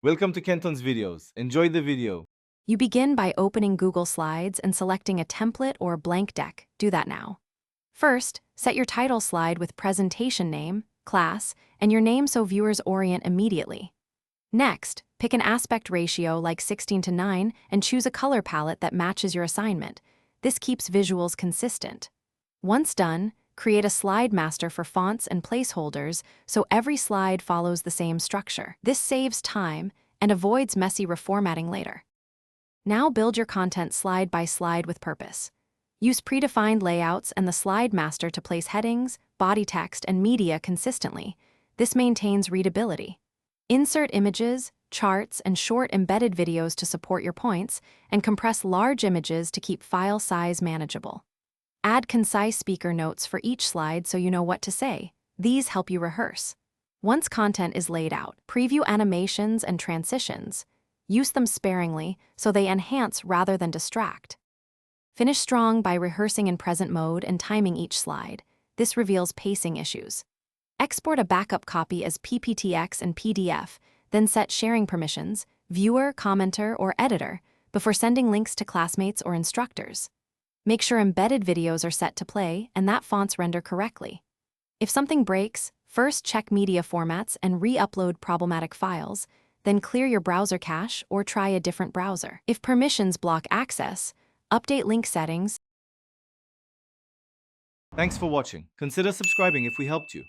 Welcome to Kenton's videos. Enjoy the video. You begin by opening Google Slides and selecting a template or blank deck. Do that now. First, set your title slide with presentation name, class, and your name so viewers orient immediately. Next, pick an aspect ratio like 16:9 and choose a color palette that matches your assignment. This keeps visuals consistent. Once done, create a slide master for fonts and placeholders so every slide follows the same structure. This saves time and avoids messy reformatting later. Now build your content slide by slide with purpose. Use predefined layouts and the slide master to place headings, body text, and media consistently. This maintains readability. Insert images, charts, and short embedded videos to support your points, and compress large images to keep file size manageable. Add concise speaker notes for each slide so you know what to say. These help you rehearse. Once content is laid out, preview animations and transitions. Use them sparingly so they enhance rather than distract. Finish strong by rehearsing in present mode and timing each slide. This reveals pacing issues. Export a backup copy as PPTX and PDF, then set sharing permissions, viewer, commenter, or editor, before sending links to classmates or instructors. Make sure embedded videos are set to play and that fonts render correctly. If something breaks, first check media formats and re-upload problematic files, then clear your browser cache or try a different browser. If permissions block access, update link settings. Thanks for watching. Consider subscribing if we helped you.